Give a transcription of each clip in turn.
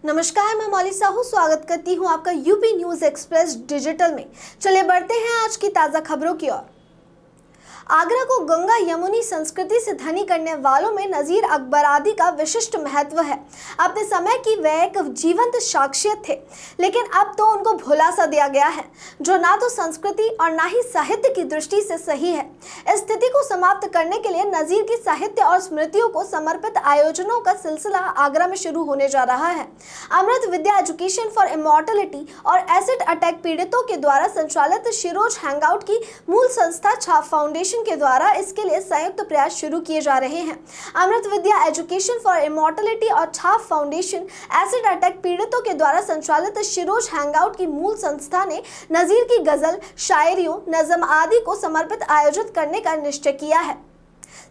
नमस्कार, मैं मौली साहू स्वागत करती हूं आपका यूपी न्यूज एक्सप्रेस डिजिटल में। चलिए बढ़ते हैं आज की ताजा खबरों की ओर। आगरा को गंगा यमुनी संस्कृति से धनी करने वालों में नजीर अकबरादी का विशिष्ट महत्व है। अपने समय की वे एक जीवंत शख्सियत थे, लेकिन अब तो उनको भुला सा दिया गया है, जो ना तो संस्कृति और ना ही साहित्य की दृष्टि से सही है। इस स्थिति को समाप्त करने के लिए नजीर की साहित्य और स्मृतियों को समर्पित आयोजनों का सिलसिला आगरा में शुरू होने जा रहा है। अमृत विद्या एजुकेशन फॉर इमॉर्टलिटी और एसिड अटैक पीड़ितों के द्वारा संचालित शिरोज हैंगआउट की मूल संस्था छाप फाउंडेशन के द्वारा इसके लिए संयुक्त प्रयास शुरू किए जा रहे हैं। अमृत विद्या एजुकेशन फॉर इमॉर्टलिटी और छाप फाउंडेशन एसिड अटैक पीड़ितों के द्वारा संचालित शिरोज हैंगआउट की मूल संस्था ने नजीर की गजल, शायरियों, नज़म आदि को समर्पित आयोजित करने का निश्चय किया है।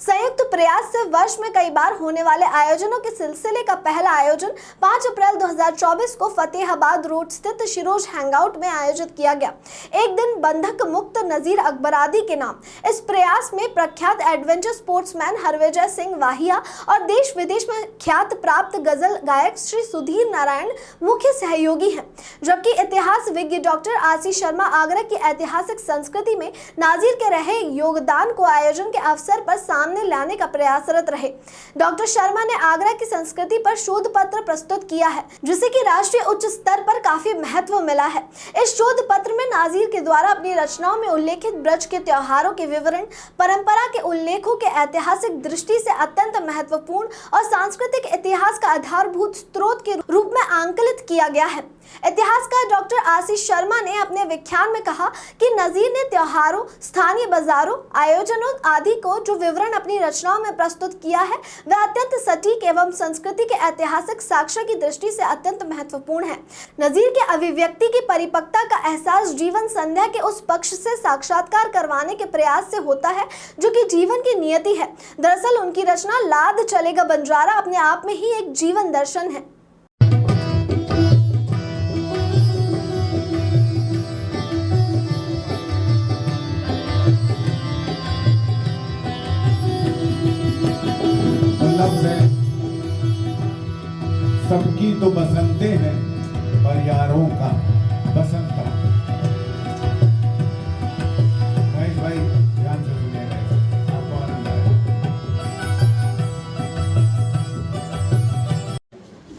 संयुक्त प्रयास से वर्ष में कई बार होने वाले आयोजनों के सिलसिले का पहला आयोजन 5 अप्रैल 2024 को फतेहाबाद रोड स्थित शिरोज हैंगआउट में आयोजित किया गया। एक दिन बंधक मुक्त नजीर अकबरादी के नाम इस प्रयास में प्रख्यात एडवेंचर स्पोर्ट्समैन हरविजय सिंह वाहिया और देश विदेश में ख्यात प्राप्त गजल गायक श्री सुधीर नारायण मुख्य सहयोगी हैं, जबकि इतिहास विज्ञ डॉक्टर आशीष शर्मा आगरा की ऐतिहासिक संस्कृति में नाजिर के रहे योगदान को आयोजन के अवसर पर सामने लाने का प्रयासरत रहे। डॉक्टर शर्मा ने आगरा की संस्कृति पर शोध पत्र प्रस्तुत किया है, जिसे कि राष्ट्रीय उच्च स्तर पर काफी महत्व मिला है। इस शोध पत्र में नाजिर के द्वारा अपनी रचनाओं में उल्लेखित ब्रज के त्योहारों के विवरण, परंपरा के उल्लेखों के ऐतिहासिक दृष्टि से अत्यंत महत्वपूर्ण और सांस्कृतिक इतिहास का आधारभूत स्रोत के रूप में आंकलित किया गया है। इतिहासकार डॉक्टर आशीष शर्मा ने अपने व्याख्यान में कहा कि नजीर ने त्योहारों, स्थानीय बाजारों, आयोजनों आदि को जो विवरण अपनी रचनाओं में प्रस्तुत किया है, वह अत्यंत सटीक एवं संस्कृति के ऐतिहासिक साक्ष्य की दृष्टि से अत्यंत महत्वपूर्ण है। नजीर के अभिव्यक्ति की परिपक्वता का एहसास जीवन संध्या के उस पक्ष से साक्षात्कार करवाने के प्रयास से होता है जो कि जीवन की नियति है। दरअसल उनकी रचना लाद चलेगा बंजारा अपने आप में ही एक जीवन दर्शन है। सबकी तो बसंते हैं पर यारों का बसंता। महेश भाई ध्यान से सुनिएगा, आपको आनंद आएगा।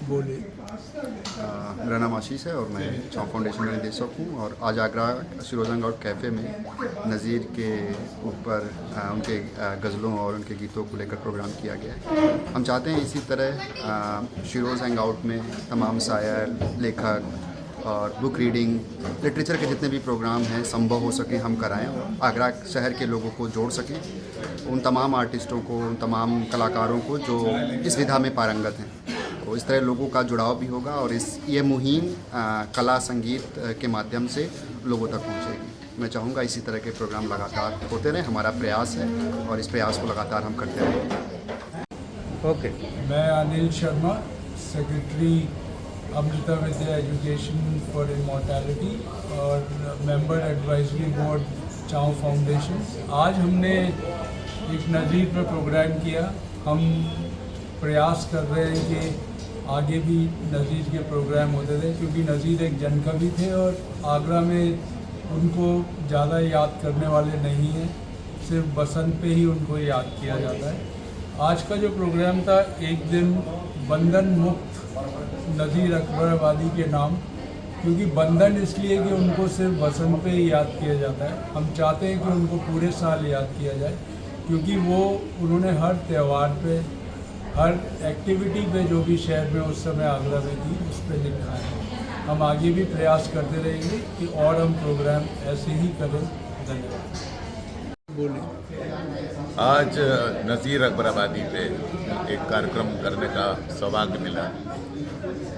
बोलिए। मेरा नाम आशीष है और मैं छाप फाउंडेशन का निदेशक हूँ। और आज आगरा शिरोज हैंगआउट कैफ़े में नज़ीर के ऊपर उनके गज़लों और उनके गीतों को लेकर प्रोग्राम किया गया है। हम चाहते हैं इसी तरह शिरोज हैंगआउट में तमाम शायर, लेखक और बुक रीडिंग, लिटरेचर के जितने भी प्रोग्राम हैं संभव हो सके हम कराएं और आगरा शहर के लोगों को जोड़ सकें, उन तमाम आर्टिस्टों को, उन तमाम कलाकारों को जो इस विधा में पारंगत हैं। तो इस तरह लोगों का जुड़ाव भी होगा और ये मुहिम कला संगीत के माध्यम से लोगों तक पहुंचेगी। मैं चाहूँगा इसी तरह के प्रोग्राम लगातार होते रहें, हमारा प्रयास है और इस प्रयास को लगातार हम करते रहें। ओके। मैं Anil Sharma, secretary Amrita Vidya education for immortality और मेंबर एडवाइजरी बोर्ड छाप फाउंडेशन। आज हमने एक नज़ीर पर प्रोग्राम किया। हम प्रयास कर रहे हैं कि आगे भी नज़ीर के प्रोग्राम होते थे, क्योंकि नज़ीर एक जनकवि थे और आगरा में उनको ज़्यादा याद करने वाले नहीं हैं, सिर्फ बसंत पे ही उनको याद किया जाता है। आज का जो प्रोग्राम था, एक दिन बंधन मुक्त नज़ीर अकबरादी के नाम, क्योंकि बंधन इसलिए कि उनको सिर्फ बसंत पे ही याद किया जाता है। हम चाहते हैं कि उनको पूरे साल याद किया जाए, क्योंकि उन्होंने हर त्यौहार पे, हर एक्टिविटी पे जो भी शहर में उस समय आगरा में थी, उस पर लिखा है। हम आगे भी प्रयास करते रहेंगे कि और हम प्रोग्राम ऐसे ही करें। धन्यवाद। बोलिए। आज नज़ीर अकबराबादी पे एक कार्यक्रम करने का सौभाग्य मिला।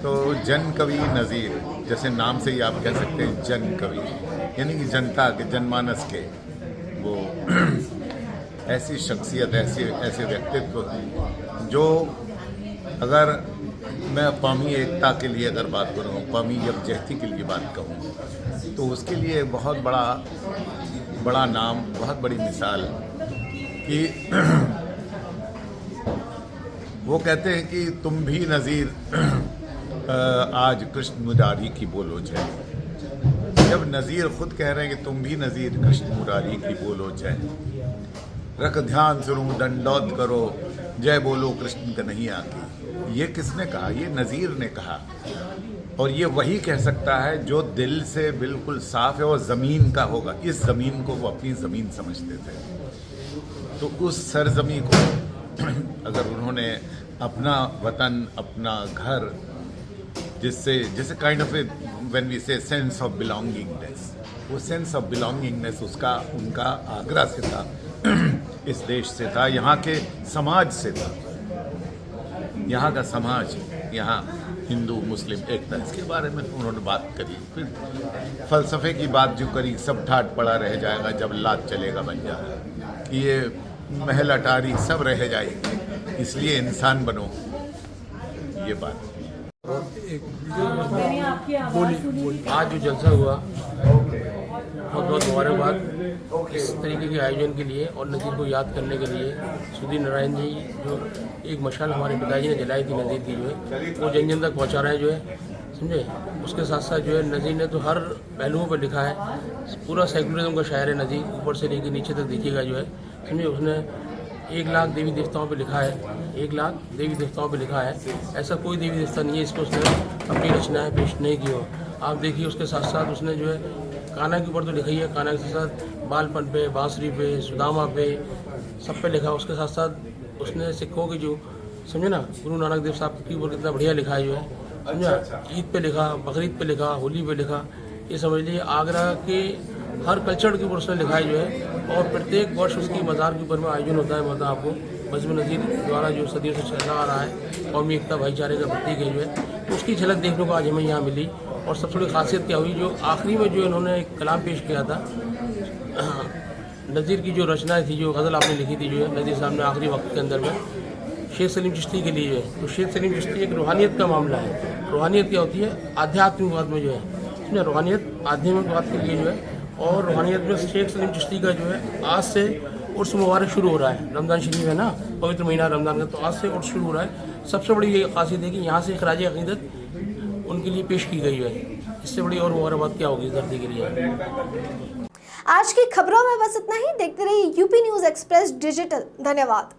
तो जन कवि नज़ीर, जैसे नाम से ही आप कह सकते हैं जन कवि, यानी कि जनता के, जनमानस के वो ऐसी शख्सियत, ऐसे व्यक्तित्व जो, अगर मैं कौमी एकता के लिए अगर बात करूँ, कौमी यकजहती के लिए बात कहूँ, तो उसके लिए बहुत बड़ा नाम, बहुत बड़ी मिसाल कि वो कहते हैं कि तुम भी नज़ीर आज कृष्ण मुरारी की बोलो जय। जब नज़ीर खुद कह रहे हैं कि तुम भी नज़ीर कृष्ण मुरारी की बोलो जय, रख ध्यान सुनो दंडौत करो, जय बोलो कृष्ण कन्हैया की। ये किसने कहा? ये नज़ीर ने कहा। और ये वही कह सकता है जो दिल से बिल्कुल साफ है और ज़मीन का होगा। इस ज़मीन को वो अपनी ज़मीन समझते थे। तो उस सरजमी को अगर उन्होंने अपना वतन, अपना घर, जिससे जैसे काइंड ऑफ व्हेन वी से सेंस ऑफ बिलोंगिंगनेस, वो सेंस ऑफ बिलोंगिंगनेस उसका उनका आगरा से था, इस देश से था, यहाँ के समाज से था। यहाँ का समाज, यहाँ हिंदू मुस्लिम एकता, इसके बारे में उन्होंने बात करी। फिर फ़लसफ़े की बात जो करी, सब ठाट पड़ा रह जाएगा जब लात चलेगा बन जाएगा, ये महल अटारी सब रह जाएगी, इसलिए इंसान बनो, ये बात। आज जो जलसा हुआ बहुत बहुत मुबारकबाद इस तरीके के आयोजन के लिए और नज़ीर को याद करने के लिए। सुधीर नारायण जी जो एक मशाल हमारे पिताजी ने जलाई थी नज़ीर की, जो है वो जन जन तक पहुंचा रहे हैं, जो है समझे। उसके साथ साथ जो है नज़ीर ने तो हर पहलुओं पर लिखा है, पूरा सेकुलरिज्म का शायर है नज़ीर, ऊपर से लेकर नीचे तक देखिएगा, जो है समझे। उसने 1 लाख देवी देवताओं पे लिखा है, 1 लाख देवी देवताओं पे लिखा है। ऐसा कोई देवी देवता नहीं है इसको उसने अपनी रचनाएं पेश नहीं की हो। आप देखिए उसके साथ साथ उसने जो है कान्हा के ऊपर तो लिखा ही है, कान्हा के साथ बालपन पे, बांसुरी पे, सुदामा पे, सब पे लिखा। उसके साथ साथ उसने सिखों की जो समझे ना, गुरु नानक देव साहब के ऊपर कितना बढ़िया लिखा है, जो है समझा। ईद पे लिखा, बकरीद पे लिखा, होली पे लिखा, ये समझ लीजिए आगरा के हर कल्चर के ऊपर उसने लिखा है, जो है। और प्रत्येक वर्ष उसकी मज़ार के ऊपर में आयोजन होता है, मतलब आपको बज़्म नज़ीर द्वारा जो सदियों से चला आ रहा है, कौमी एकता भाईचारे का प्रतीक है, जो है। तो उसकी झलक देखने को आज हमें यहाँ मिली। और सबसे बड़ी खासियत क्या हुई, जो आखिरी में जो इन्होंने एक कलाम पेश किया था, नज़ीर की जो रचनाएँ थी, जो गज़ल आपने लिखी थी, जो है नज़ीर साहब ने आखिरी वक्त के अंदर में शेख सलीम चिश्ती के लिए, जो है। तो शेख सलीम चिश्ती एक रूहानियत का मामला है। रूहानियत क्या होती है? आध्यात्मिकवाद में जो है समझे, रूहानियत आध्यात्मिकवाद के लिए जो है। और रूहानियत में शेख सलीम चिश्ती का जो है आज से उर्स मुबारक शुरू हो रहा है। रमज़ान शरीफ है ना, पवित्र महीना रमज़ान का, तो आज से उर्स शुरू हो रहा है। सबसे बड़ी ये खासियत है कि यहाँ से खराज अक़ीदत उनके लिए पेश की गई है। इससे बड़ी और मुबारकबाद क्या होगी इस धरती के लिए। आज की खबरों में बस इतना ही। देखते रहिए यूपी न्यूज़ एक्सप्रेस डिजिटल। धन्यवाद।